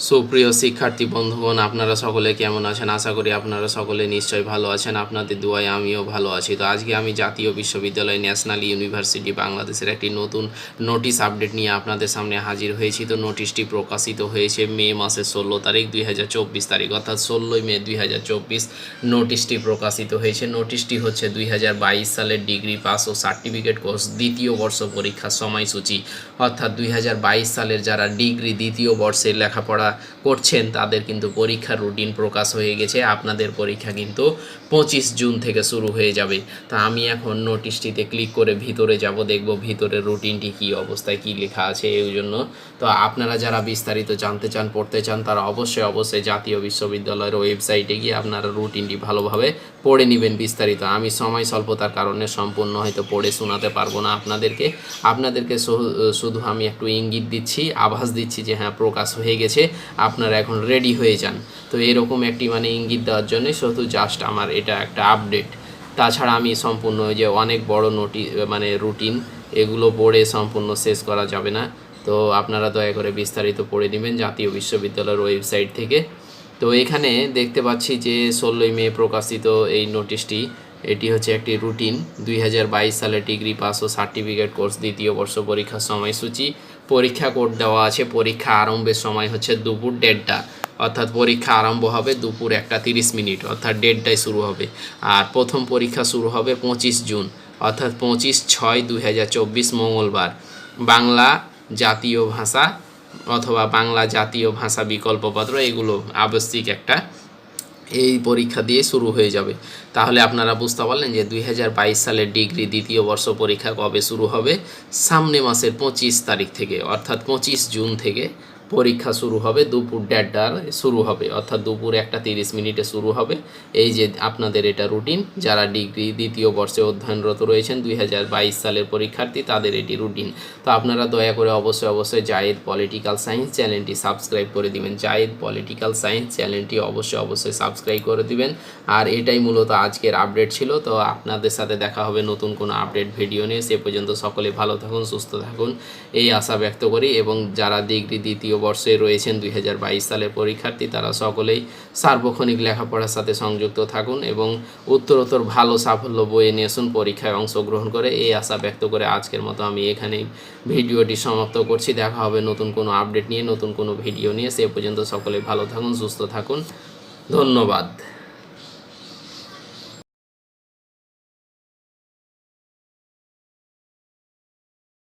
সুপ্রিয় শিক্ষার্থী বন্ধুগণ, আপনারা সকলে কেমন আছেন? আশা করি আপনারা সকলে নিশ্চয়ই ভালো আছেন। আপনাদের দোয়ায় আমিও ভালো আছি। তো আজকে আমি জাতীয় বিশ্ববিদ্যালয় ন্যাশনাল ইউনিভার্সিটি বাংলাদেশের একটি নতুন নোটিশ আপডেট নিয়ে আপনাদের সামনে হাজির হয়েছি। তো নোটিশটি প্রকাশিত হয়েছে মে মাসের 16 তারিখ 2024 তারিখ, অর্থাৎ 16ই মে 2024 নোটিশটি প্রকাশিত হয়েছে। নোটিশটি হচ্ছে 2022 সালের ডিগ্রি পাস ও সার্টিফিকেট কোর্স দ্বিতীয় বর্ষ পরীক্ষার সময়সূচি, অর্থাৎ 2022 সালের যারা ডিগ্রি দ্বিতীয় বর্ষের লেখাপড়া করছেন তাদের কিন্তু পরীক্ষার রুটিন প্রকাশ হয়ে গেছে। আপনাদের পরীক্ষা কিন্তু 25 জুন থেকে শুরু হয়ে যাবে। তা আমি এখন নোটিশটিতে ক্লিক করে ভিতরে যাব, দেখব ভিতরের রুটিনটি কী অবস্থায় কী লেখা আছে এই জন্য। তো আপনারা যারা বিস্তারিত জানতে চান, পড়তে চান, তারা অবশ্যই জাতীয় বিশ্ববিদ্যালয়ের ওয়েবসাইটে গিয়ে আপনারা রুটিনটি ভালোভাবে পড়ে নেবেন বিস্তারিত। আমি সময় স্বল্পতার কারণে সম্পূর্ণ হয়তো পড়ে শোনাতে পারবো না আপনাদেরকে শুধু আমি একটু ইঙ্গিত দিচ্ছি, আভাস দিচ্ছি যে হ্যাঁ প্রকাশ হয়ে গেছে, আপনারা এখন রেডি হয়ে যান। তো এরকম একটি ইঙ্গিত দেওয়ার জন্য শুধু জাস্ট আমার এটা একটা আপডেট। তাছাড়া আমি সম্পূর্ণ যে অনেক বড় রুটিন এগুলো পড়ে সম্পূর্ণ শেষ করা যাবে না। তো আপনারা দয়া করে বিস্তারিত পড়ে নেবেন জাতীয় বিশ্ববিদ্যালয়ের ওয়েবসাইট থেকে। তো এখানে দেখতে পাচ্ছি যে 16ই মে প্রকাশিত এই নোটিশটি, এটি হচ্ছে একটি রুটিন। 2022 সালে ডিগ্রি পাস ও সার্টিফিকেট কোর্স দ্বিতীয় বর্ষ পরীক্ষার সময়সূচি, পরীক্ষা কোড দেওয়া আছে। পরীক্ষা আরম্ভের সময় হচ্ছে দুপুর 1:30টা, অর্থাৎ পরীক্ষা আরম্ভ হবে দুপুর 1:30, অর্থাৎ 1:30টায় শুরু হবে। আর প্রথম পরীক্ষা শুরু হবে 25 জুন, অর্থাৎ 25/6/2024 মঙ্গলবার। বাংলা জাতীয় ভাষা অথবা বাংলা জাতীয় ভাষা বিকল্পপত্র এগুলো আবশ্যিক একটা এই পরীক্ষা দিয়ে শুরু হয়ে যাবে। তাহলে আপনারা বুঝতে পারলেন যে 2022 সালের ডিগ্রি দ্বিতীয় বর্ষ পরীক্ষা কবে শুরু হবে। সামনে মাসের 25 তারিখ থেকে, অর্থাৎ 25 জুন থেকে পরীক্ষা শুরু হবে। দুপুর 1:30টার শুরু হবে, অর্থাৎ দুপুর 1:30 শুরু হবে। এই যে আপনাদের এটা রুটিন, যারা ডিগ্রি দ্বিতীয় বর্ষে অধ্যয়নরত রয়েছেন 2022 সালের পরীক্ষার্থী, তাদের এটি রুটিন। তো আপনারা দয়া করে অবশ্যই জায়েদ পলিটিক্যাল সায়েন্স চ্যানেলটি সাবস্ক্রাইব করে দিবেন। জায়েদ পলিটিক্যাল সায়েন্স চ্যানেলটি অবশ্যই সাবস্ক্রাইব করে দিবেন। আর এটাই মূলত আজকের আপডেট ছিল। তো আপনাদের সাথে দেখা হবে নতুন কোনো আপডেট ভিডিও নিয়ে। সে পর্যন্ত সকলে ভালো থাকুন, সুস্থ থাকুন এই আশা ব্যক্ত করি। এবং যারা ডিগ্রি দ্বিতীয় বর্ষে রয়েছেন 2022 সালের পরীক্ষার্থী, তারা সকলেই সার্বক্ষণিক লেখাপড়ার সাথে সংযুক্ত থাকুন এবং উত্তরোত্তর ভালো সাফল্য বয়ে নিয়ে আসুন পরীক্ষায় অংশগ্রহণ করে, এই আশা ব্যক্ত করে আজকের মতো আমি এখানেই ভিডিওটি সমাপ্ত করছি। দেখা হবে নতুন কোনো আপডেট নিয়ে, নতুন কোনো ভিডিও নিয়ে। সে পর্যন্ত সকলে ভালো থাকুন, সুস্থ থাকুন। ধন্যবাদ।